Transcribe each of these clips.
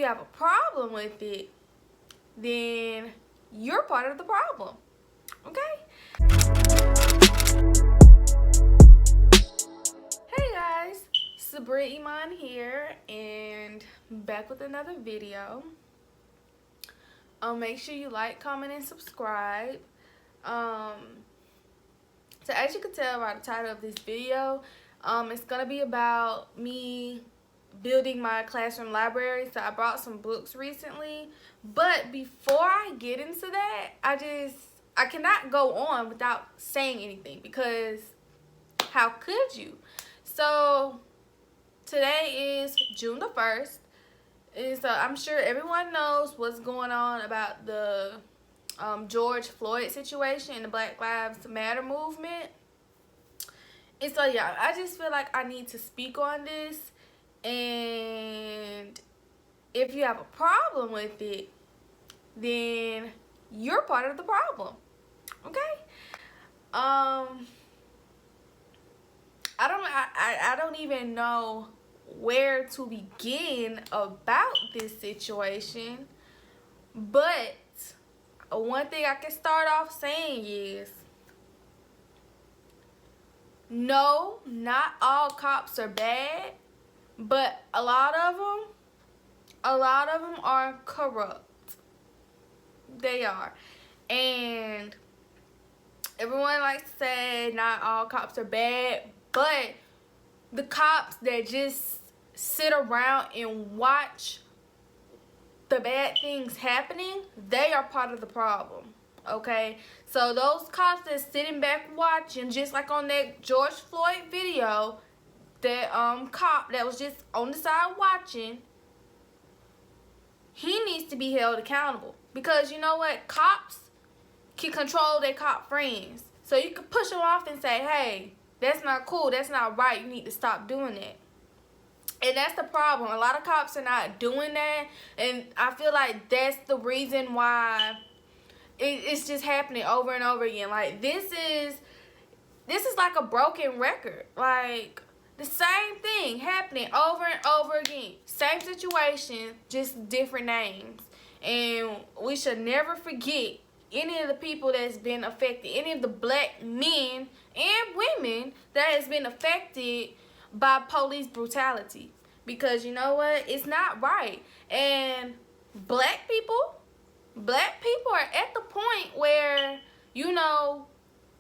have a problem with it, then you're part of the problem. Okay? Hey guys, Sabriyyah Iman here, and back with another video. Make sure you like, comment, and subscribe. So as you can tell by the title of this video, it's gonna be about me building my classroom library. So I brought some books recently, but before I get into that, I cannot go on without saying anything, because how could you? So today is June the 1st, and so I'm sure everyone knows what's going on about the George Floyd situation and the Black Lives Matter movement. And so yeah, I just feel like I need to speak on this, and if you have a problem with it, then you're part of the problem. Okay? I don't even know where to begin about this situation, but one thing I can start off saying is, no, not all cops are bad, but a lot of them are corrupt. They are. And everyone likes to say not all cops are bad, but the cops that just sit around and watch the bad things happening, they are part of the problem. Okay, so those cops that's sitting back watching, just like on that George Floyd video, that cop that was just on the side watching, he needs to be held accountable, because you know what, cops can control their cop friends. So you can push them off and say, hey, that's not cool, that's not right, you need to stop doing that. And that's the problem. A lot of cops are not doing that, and I feel like that's the reason why it's just happening over and over again. Like, this is like a broken record. Like, the same thing happening over and over again. Same situation, just different names. And we should never forget any of the people that's been affected, any of the black men and women that has been affected by police brutality. Because you know what? It's not right. And black people are at the point where, you know,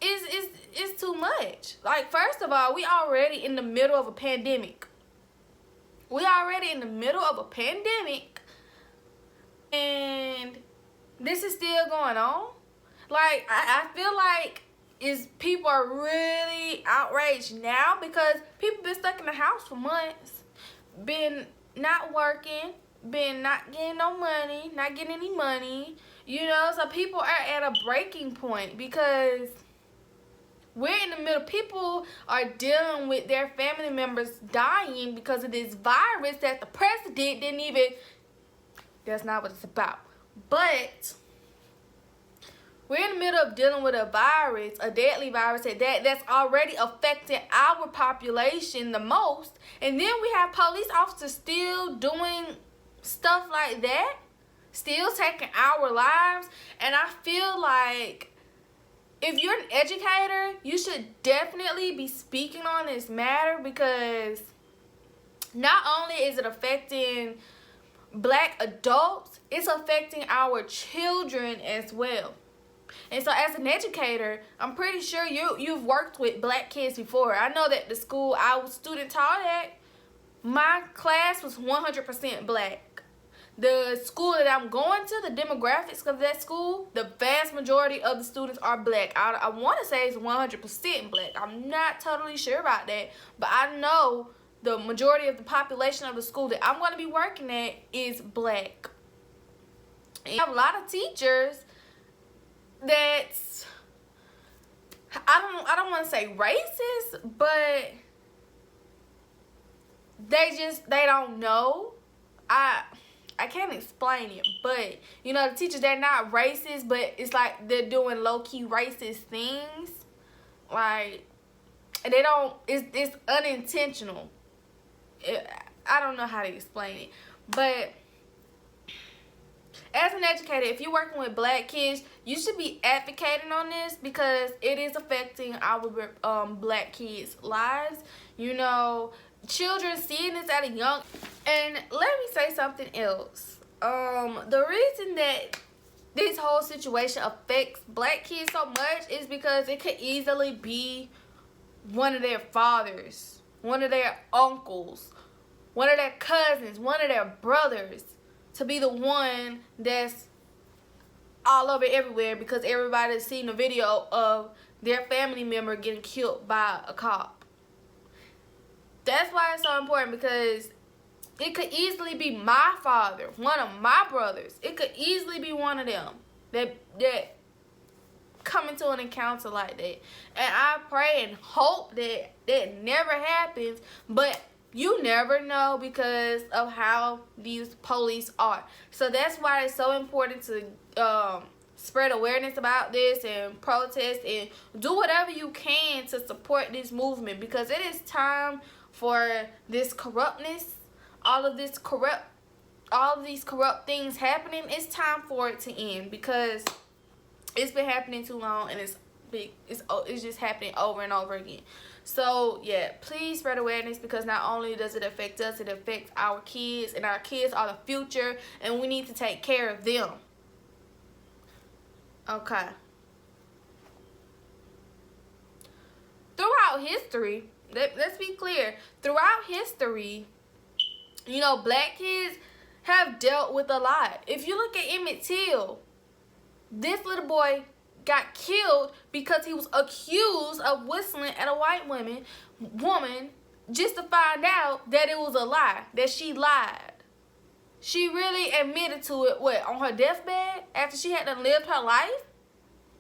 it's too much. Like, first of all, we already in the middle of a pandemic. And this is still going on. Like, I feel like people are really outraged now, because people been stuck in the house for months, been not working, been not getting no money, not getting any money, you know. So people are at a breaking point, because we're in the middle. People are dealing with their family members dying because of this virus that the president didn't even, that's not what it's about. But we're in the middle of dealing with a virus, a deadly virus that's already affecting our population the most. And then we have police officers still doing stuff like that, still taking our lives. And I feel like if you're an educator, you should definitely be speaking on this matter, because not only is it affecting black adults, it's affecting our children as well. And so as an educator, I'm pretty sure you've worked with black kids before. I know that the school I was student taught at, my class was 100% black. The school that I'm going to, the demographics of that school, the vast majority of the students are black. I want to say it's 100% black. I'm not totally sure about that, but I know the majority of the population of the school that I'm going to be working at is black. And you have a lot of teachers that's, I don't want to say racist, but they don't know. I can't explain it, but you know, the teachers, they're not racist, but it's like they're doing low-key racist things. Like, they don't, it's unintentional. I don't know how to explain it, but as an educator, if you're working with black kids, you should be advocating on this because it is affecting our black kids' lives. You know, children seeing this at a young. And let me say something else. The reason that this whole situation affects black kids so much is because it could easily be one of their fathers, one of their uncles, one of their cousins, one of their brothers to be the one that's all over everywhere because everybody's seen a video of their family member getting killed by a cop. That's why it's so important, because it could easily be my father, one of my brothers. It could easily be one of them that come into an encounter like that. And I pray and hope that that never happens, but you never know because of how these police are. So that's why it's so important to spread awareness about this and protest and do whatever you can to support this movement, because it is time for this corruptness, all of these corrupt things happening. It's time for it to end because it's been happening too long, and it's just happening over and over again. So yeah, please spread awareness, because not only does it affect us, it affects our kids, and our kids are the future, and we need to take care of them. Okay. Throughout history, let's be clear, throughout history, you know, black kids have dealt with a lot. If you look at Emmett Till, this little boy got killed because he was accused of whistling at a white woman just to find out that it was a lie, that she lied. She really admitted to it, on her deathbed, after she had done lived her life,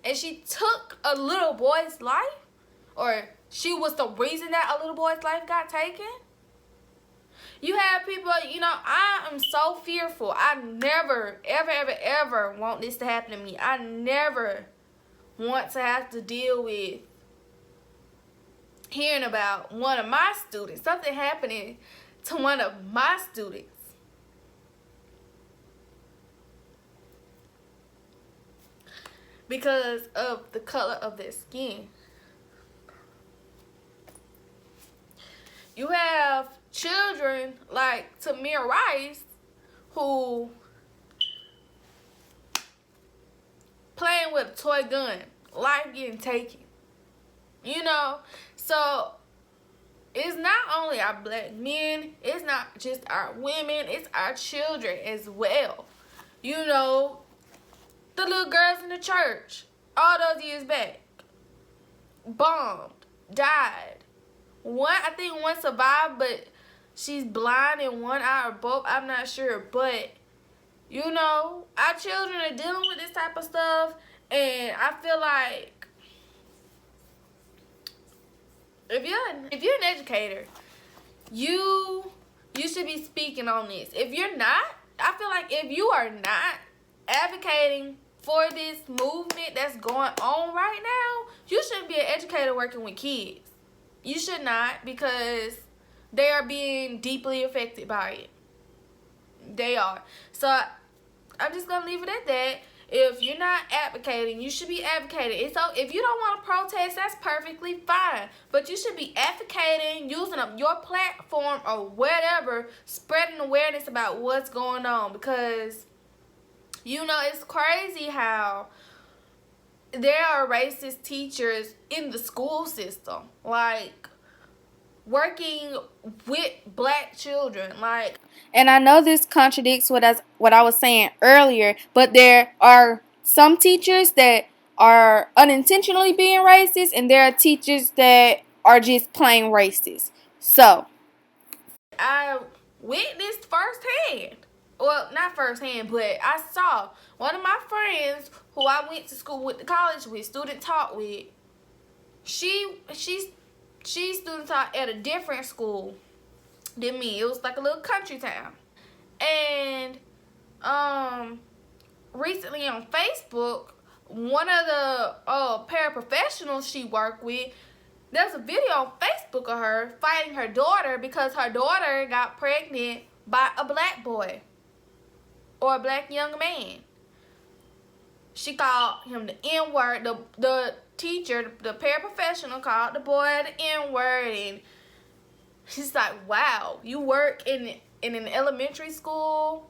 and she took a little boy's life, or she was the reason that a little boy's life got taken. You have people, you know, I am so fearful. I never, ever, ever, ever want this to happen to me. I never want to have to deal with hearing about one of my students, something happening to one of my students. Because of the color of their skin. You have children like Tamir Rice who playing with a toy gun, life getting taken. You know, so it's not only our black men, it's not just our women, it's our children as well. You know, the little girls in the church, all those years back, bombed, died. I think one survived, but she's blind in one eye or both, I'm not sure. But, you know, our children are dealing with this type of stuff, and I feel like if you're an educator, you should be speaking on this. If you're not, I feel like if you are not advocating for this movement that's going on right now, you shouldn't be an educator working with kids. You should not, because they are being deeply affected by it. They are. So I'm just going to leave it at that. If you're not advocating, you should be advocating. So if you don't want to protest, that's perfectly fine. But you should be advocating, using up your platform or whatever, spreading awareness about what's going on. Because, you know, it's crazy how there are racist teachers in the school system, like working with black children, like. And I know this contradicts what I was saying earlier, but there are some teachers that are unintentionally being racist, and there are teachers that are just plain racist. So I witnessed firsthand. Well, not firsthand, but I saw one of my friends who I went to school with, the college with, student taught with. She student taught at a different school than me. It was like a little country town. And recently on Facebook, one of the paraprofessionals she worked with, there's a video on Facebook of her fighting her daughter because her daughter got pregnant by a black boy. or a black young man. She called him the N-word. The teacher, the paraprofessional, called the boy the N-word, and she's like, wow, you work in an elementary school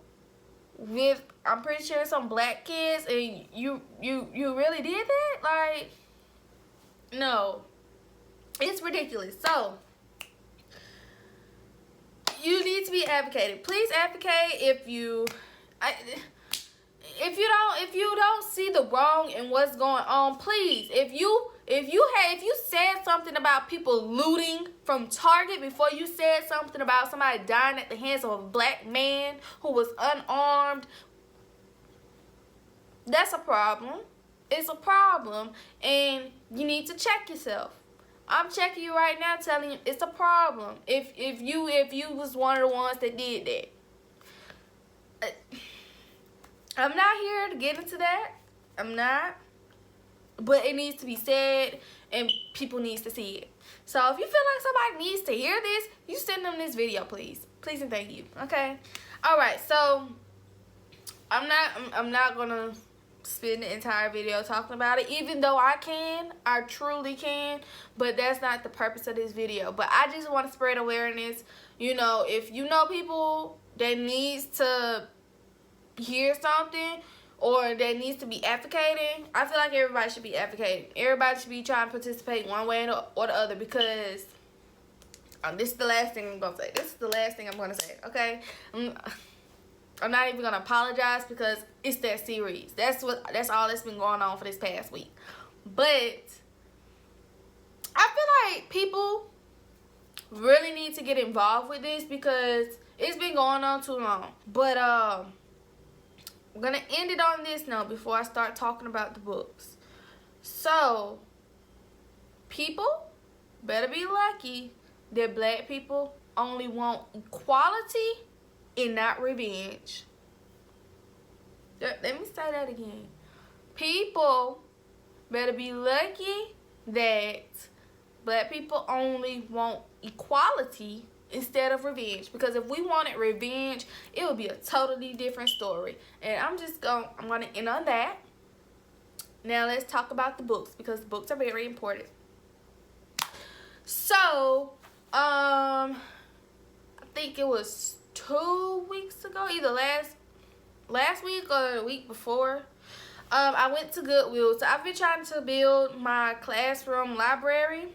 with, I'm pretty sure, some black kids, and you really did that? Like, no. It's ridiculous. So, you need to be advocated. Please advocate if you don't see the wrong in what's going on. Please, if you said something about people looting from Target before you said something about somebody dying at the hands of a black man who was unarmed, that's a problem. It's a problem, and you need to check yourself. I'm checking you right now, telling you it's a problem. If you was one of the ones that did that. I'm not here to get into that. I'm not. But it needs to be said, and people needs to see it. So if you feel like somebody needs to hear this, you send them this video, please. Please and thank you. Okay? Alright, so I'm not gonna spend the entire video talking about it, even though I truly can, but that's not the purpose of this video. But I just want to spread awareness. You know, if you know people that needs to hear something or that needs to be advocating, I feel like everybody should be advocating. Everybody should be trying to participate one way or the other, because this is the last thing I'm gonna say. This is the last thing I'm gonna say. Okay, I'm not even gonna apologize because it's that serious. That's all that's been going on for this past week. But I feel like people really need to get involved with this because it's been going on too long. But I'm gonna end it on this note before I start talking about the books. So, people better be lucky that black people only want equality and not revenge. Let me say that again. People better be lucky that black people only want equality instead of revenge. Because if we wanted revenge, it would be a totally different story. And I'm gonna end on that. Now let's talk about the books, because the books are very important. So, I think it was 2 weeks ago, either last week or the week before, I went to Goodwill. So I've been trying to build my classroom library,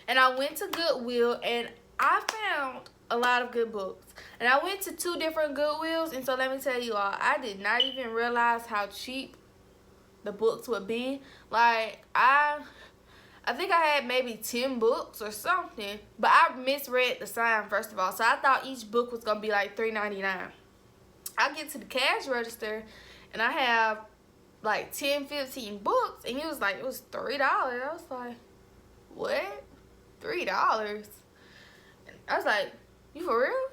and I went to Goodwill and I found a lot of good books. And I went to 2 different Goodwills, and so let me tell you all, I did not even realize how cheap the books would be. Like, I think I had maybe 10 books or something, but I misread the sign, first of all. So I thought each book was gonna be like $3.99. I get to the cash register and I have like 10, 15 books, and it was $3. I was like, what? $3? And I was like, you for real?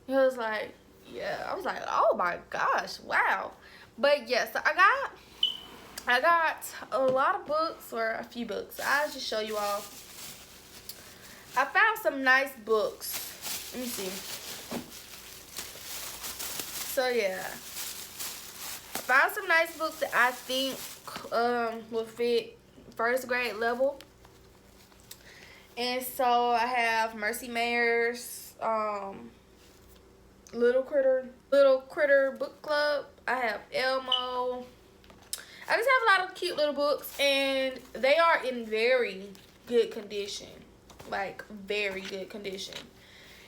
He was like, yeah. I was like, oh my gosh, wow. But yes, yeah, so I got a lot of books, or a few books. I'll just show you all. I found some nice books. Let me see. So yeah, I found some nice books that I think will fit first grade level. And so I have Mercy Mayer's Little Critter Book Club. I have Elmo. I just have a lot of cute little books, and they are in very good condition. Like, very good condition.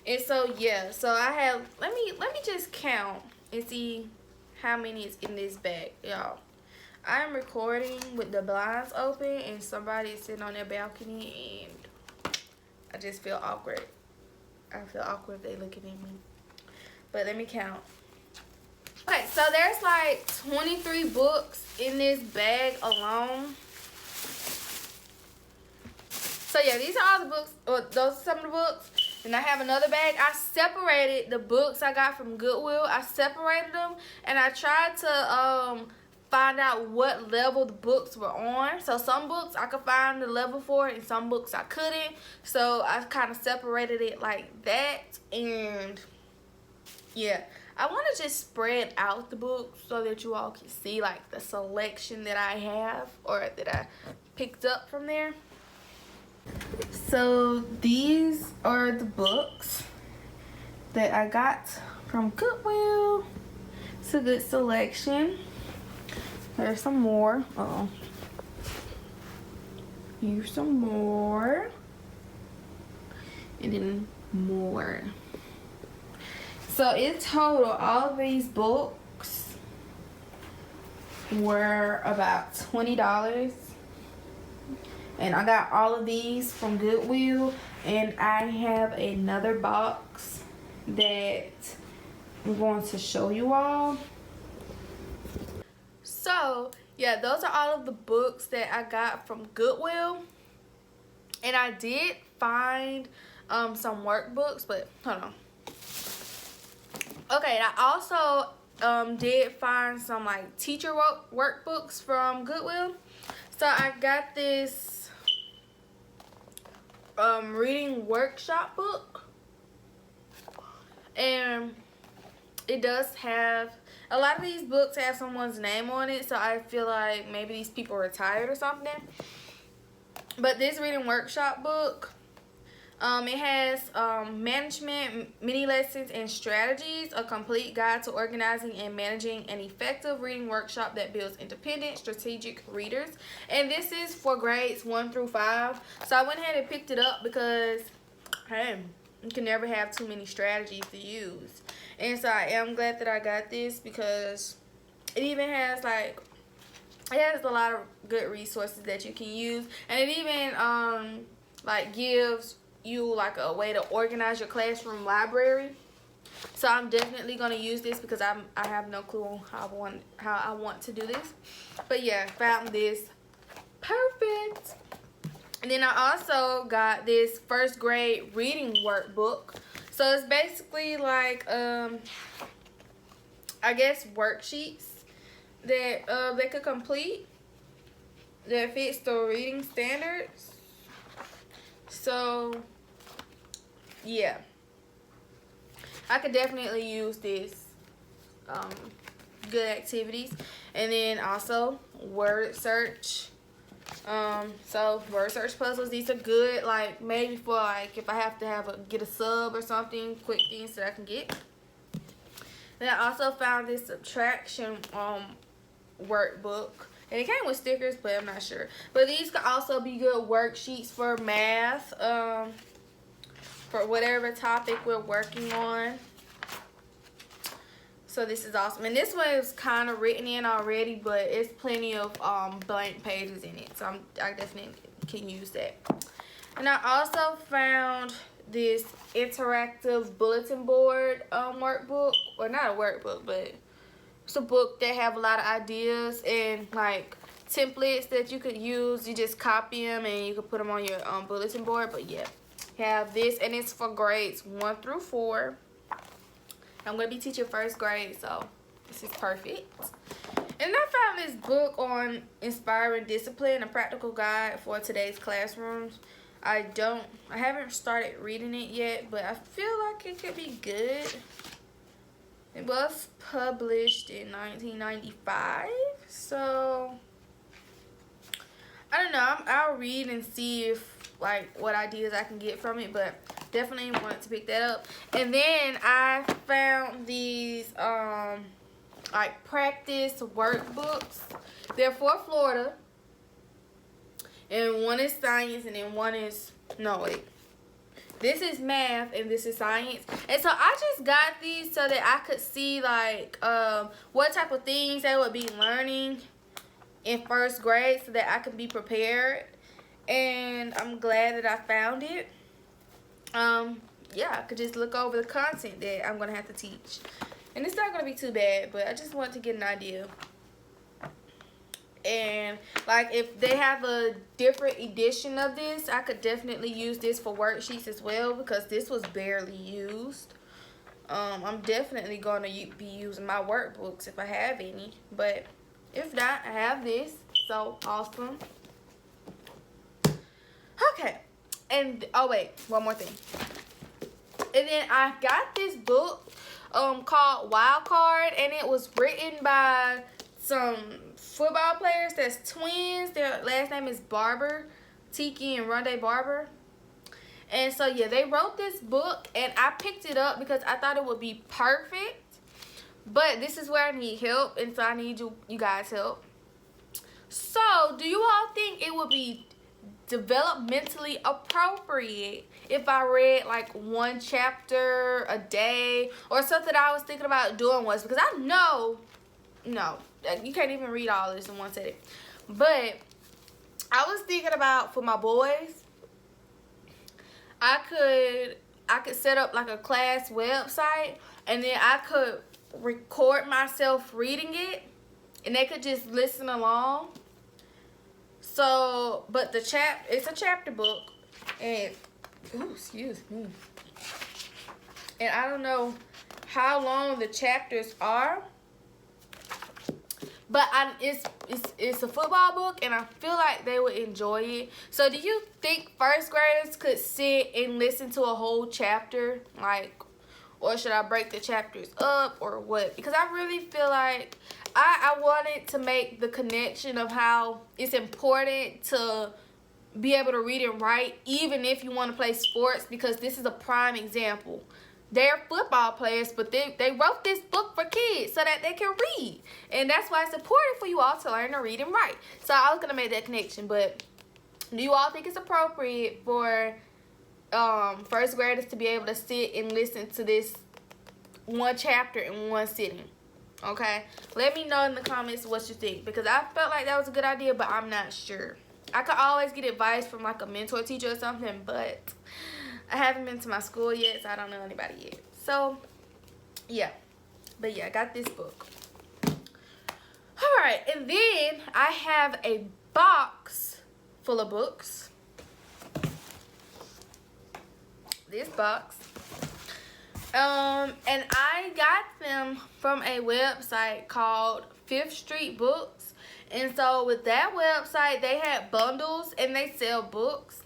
And so, yeah. So, I have... Let me just count and see how many is in this bag, y'all. I'm recording with the blinds open, and somebody is sitting on their balcony, and I just feel awkward. I feel awkward if they looking at me. But let me count. Okay, so there's like 23 books in this bag alone. So yeah, these are all the books, or those are some of the books. And I have another bag. I separated the books I got from Goodwill. I separated them, and I tried to find out what level the books were on. So some books I could find the level for, and some books I couldn't. So I kind of separated it like that, and yeah. I want to just spread out the books so that you all can see like the selection that I have or that I picked up from there. So these are the books that I got from Goodwill. It's a good selection. There's some more. Uh-oh. Here's some more. And then more. So in total, all of these books were about $20. And I got all of these from Goodwill. And I have another box that I'm going to show you all. So, yeah, those are all of the books that I got from Goodwill. And I did find some workbooks, but hold on. Okay, and I also did find some like teacher workbooks from Goodwill. So I got this reading workshop book, and it does have a lot of these books have someone's name on it, so I feel like maybe these people are retired or something. But this reading workshop book, it has management, mini lessons, and strategies, a complete guide to organizing and managing an effective reading workshop that builds independent, strategic readers. And this is for grades 1 through 5. So I went ahead and picked it up because, hey, you can never have too many strategies to use. And so I am glad that I got this because it even has like, it has a lot of good resources that you can use. And it even like gives you like a way to organize your classroom library. So I'm definitely gonna use this because I have no clue how I want to do this. But yeah, found this perfect. And then I also got this first grade reading workbook. So it's basically like I guess worksheets that they could complete that fits the reading standards. So yeah, I could definitely use this good activities. And then also word search. So word search puzzles, these are good, like maybe for like if I have to get a sub or something, quick things that I can get. Then I also found this subtraction workbook, and it came with stickers, but I'm not sure. But these could also be good worksheets for math, for whatever topic we're working on. So this is awesome. And this one is kind of written in already, but it's plenty of blank pages in it. So I definitely can use that. And I also found this interactive bulletin board workbook. Or not a workbook, but it's a book that have a lot of ideas and like templates that you could use. You just copy them and you can put them on your bulletin board. But yeah, have this, and it's for grades 1 through 4. I'm going to be teaching first grade, so this is perfect. And I found this book on inspiring discipline, a practical guide for today's classrooms. I haven't started reading it yet, but I feel like it could be good. It was published in 1995, so I don't know. I'll read and see if like what ideas I can get from it, but definitely wanted to pick that up. And then I found these like practice workbooks. They're for Florida, and one is science, and then one is this is math and this is science. And so I just got these so that I could see like what type of things they would be learning in first grade so that I could be prepared. And I'm glad that I found it. Yeah, I could just look over the content that I'm gonna have to teach, and it's not gonna be too bad, but I just want to get an idea. And like if they have a different edition of this, I could definitely use this for worksheets as well, because this was barely used. I'm definitely gonna be using my workbooks if I have any, but if not, I have this. So awesome. Okay, and oh wait, one more thing. And then I got this book called Wild Card, and it was written by some football players that's twins. Their last name is Barber, Tiki and Rondé Barber. And so yeah, they wrote this book, and I picked it up because I thought it would be perfect. But this is where I need help, and so I need you guys' help. So, do you all think it would be developmentally appropriate if I read like one chapter a day, or something I was thinking about doing was, because I know, no, you can't even read all this in one sitting. But I was thinking about, for my boys, I could set up like a class website, and then I could record myself reading it, and they could just listen along. So, but it's a chapter book, and excuse me. And I don't know how long the chapters are, but it's a football book, and I feel like they would enjoy it. So, do you think first graders could sit and listen to a whole chapter, like, or should I break the chapters up, or what? Because I really feel like I wanted to make the connection of how it's important to be able to read and write, even if you want to play sports, because this is a prime example. They're football players, but they wrote this book for kids so that they can read. And that's why it's important for you all to learn to read and write. So I was going to make that connection. But do you all think it's appropriate for first graders to be able to sit and listen to this one chapter in one sitting? Okay, let me know in the comments what you think, because I felt like that was a good idea, but I'm not sure. I could always get advice from like a mentor teacher or something, but I haven't been to my school yet, so I don't know anybody yet. So yeah, but yeah, I got this book. All right, and then I have a box full of books. This box. And I got them from a website called 5th Street Books. And so with that website, they had bundles, and they sell books.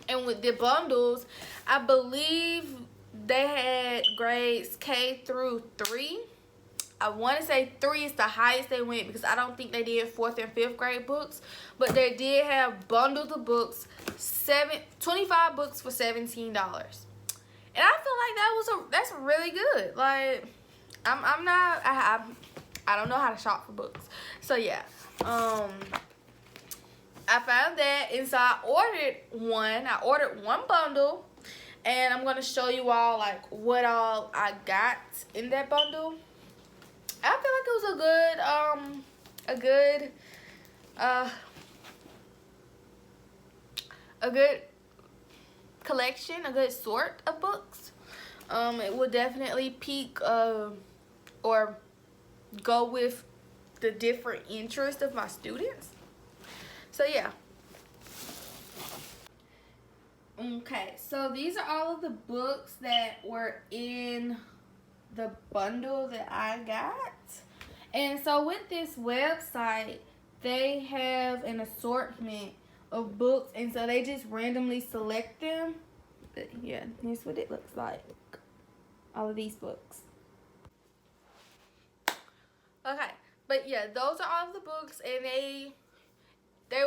And with the bundles, I believe they had grades K through 3. I want to say 3 is the highest they went, because I don't think they did 4th and 5th grade books. But they did have bundles of books, 25 books for $17. And I feel like that's really good. Like, I don't know how to shop for books. So yeah, I found that, and so I ordered one bundle, and I'm gonna show you all like what all I got in that bundle. I feel like it was a good collection, a good sort of books. It would definitely pique or go with the different interests of my students. So yeah. Okay, so these are all of the books that were in the bundle that I got. And so with this website, they have an assortment of books, and so they just randomly select them. But yeah, here's what it looks like. All of these books. Okay, but yeah, those are all of the books, and they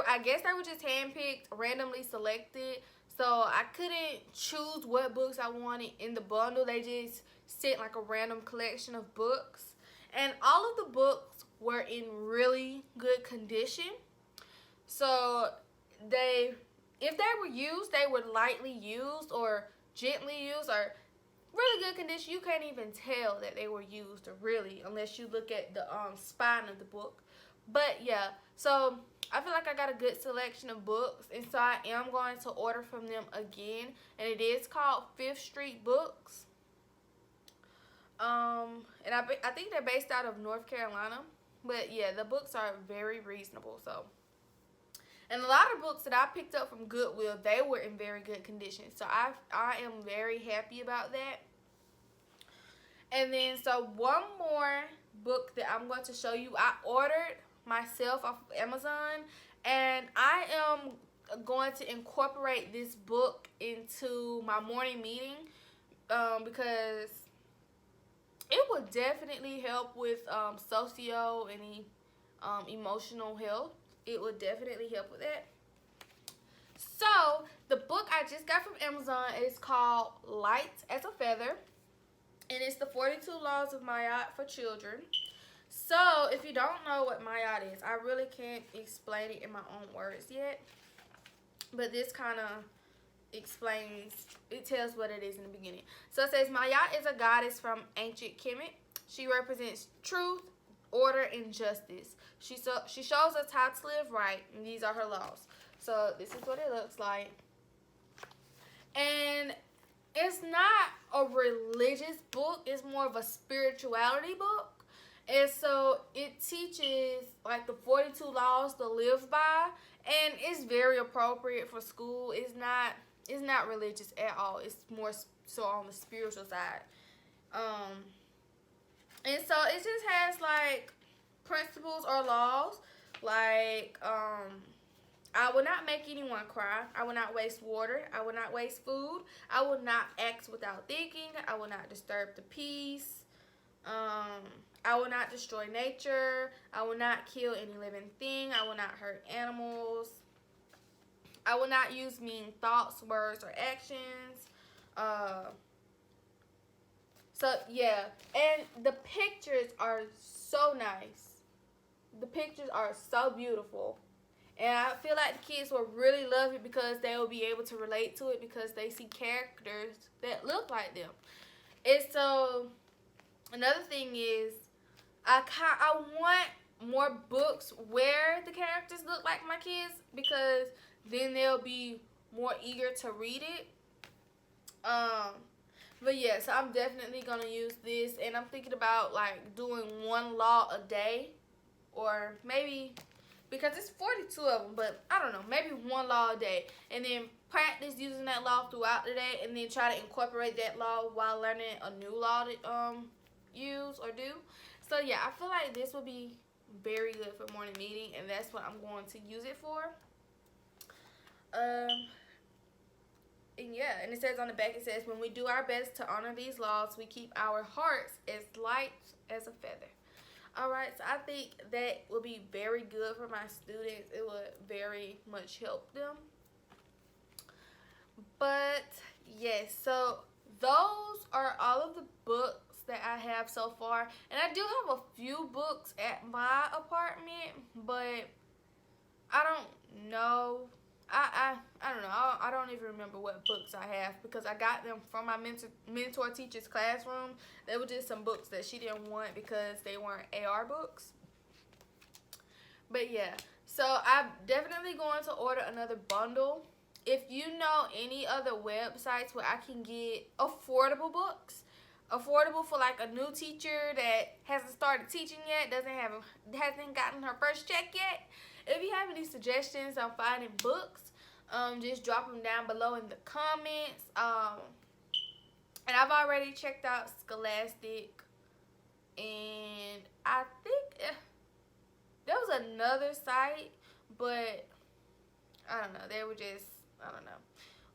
I guess they were just handpicked, randomly selected. So I couldn't choose what books I wanted in the bundle. They just sent like a random collection of books, and all of the books were in really good condition. So if they were used, they were lightly used or gently used or really good condition. You can't even tell that they were used, or really, unless you look at the spine of the book. But yeah, so I feel like I got a good selection of books, and so I am going to order from them again, and it is called 5th Street Books. And I think they're based out of North Carolina, but yeah, the books are very reasonable. So, and a lot of books that I picked up from Goodwill, they were in very good condition. So I am very happy about that. And then, so one more book that I'm going to show you, I ordered myself off of Amazon, and I am going to incorporate this book into my morning meeting, because it would definitely help with socio and emotional health. It would definitely help with that. So the book I just got from Amazon is called Light as a Feather, and it's the 42 Laws of Mayat for Children. So if you don't know what Mayat is, I really can't explain it in my own words yet, but this kind of explains, it tells what it is in the beginning. So it says Mayat is a goddess from ancient Kemet. She represents truth, order, and justice. She shows us how to live right, and these are her laws. So this is what it looks like. And it's not a religious book, it's more of a spirituality book. And so it teaches like the 42 laws to live by, and it's very appropriate for school. It's not religious at all. It's more so on the spiritual side. And so it just has like principles or laws like I will not make anyone cry. I will not waste water. I will not waste food. I will not act without thinking. I will not disturb the peace. I will not destroy nature. I will not kill any living thing. I will not hurt animals. I will not use mean thoughts, words, or actions. So yeah, and the pictures are so nice. The pictures are so beautiful. And I feel like the kids will really love it because they will be able to relate to it because they see characters that look like them. And so, another thing is, I want more books where the characters look like my kids because then they'll be more eager to read it. But yeah, so I'm definitely going to use this. And I'm thinking about like doing one law a day, or maybe, because it's 42 of them, but I don't know, maybe one law a day, and then practice using that law throughout the day, and then try to incorporate that law while learning a new law to use or do. So yeah, I feel like this will be very good for morning meeting, and that's what I'm going to use it for. And yeah, and it says on the back, it says, when we do our best to honor these laws, we keep our hearts as light as a feather. Alright, so I think that will be very good for my students. It would very much help them. But yes, so those are all of the books that I have so far. And I do have a few books at my apartment, but I don't know. I don't know. I don't even remember what books I have because I got them from my mentor teacher's classroom. They were just some books that she didn't want because they weren't AR books. But yeah, so I'm definitely going to order another bundle. If you know any other websites where I can get affordable books, affordable for like a new teacher that hasn't started teaching yet, hasn't gotten her first check yet. If you have any suggestions on finding books, just drop them down below in the comments. And I've already checked out Scholastic, and I think there was another site, but I don't know. They were just, I don't know.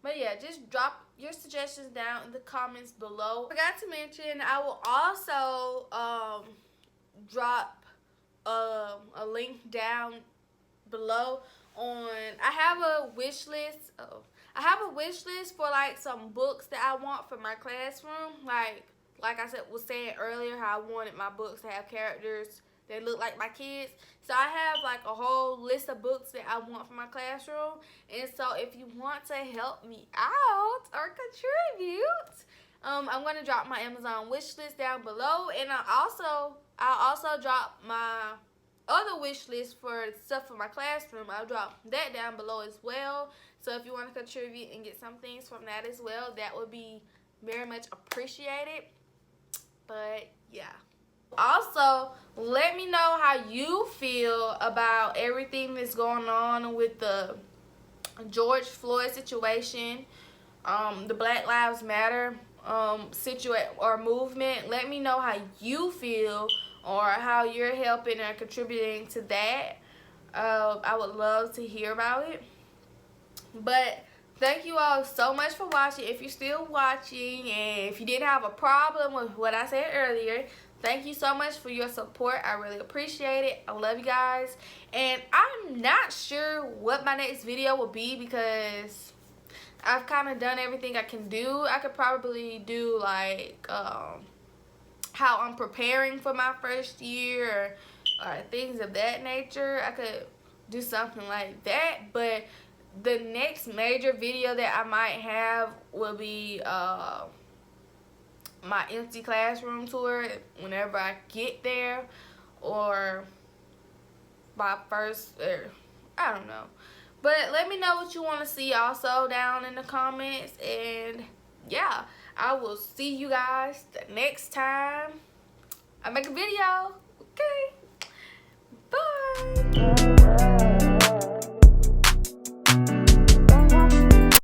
But yeah, just drop your suggestions down in the comments below. I forgot to mention, I will also drop a link down below on, I have a wish list. I have a wish list for like some books that I want for my classroom. Like I was saying earlier, how I wanted my books to have characters that look like my kids. So I have like a whole list of books that I want for my classroom. And so if you want to help me out or contribute, I'm going to drop my Amazon wish list down below. And I'll also drop my other wish list for stuff for my classroom. I'll drop that down below as well. So if you want to contribute and get some things from that as well, that would be very much appreciated. But yeah. Also, let me know how you feel about everything that's going on with the George Floyd situation, the Black Lives Matter movement. Let me know how you feel or how you're helping or contributing to that. I would love to hear about it. But Thank you all so much for watching. If you're still watching and if you didn't have a problem with what I said earlier, thank you so much for your support. I really appreciate it. I love you guys. And I'm not sure what my next video will be because I've kind of done everything I can do. I could probably do like how I'm preparing for my first year or things of that nature. I could do something like that, but the next major video that I might have will be my empty classroom tour whenever I get there, or my first, I don't know. But let me know what you want to see also down in the comments, and yeah, I will see you guys the next time I make a video. Okay, bye.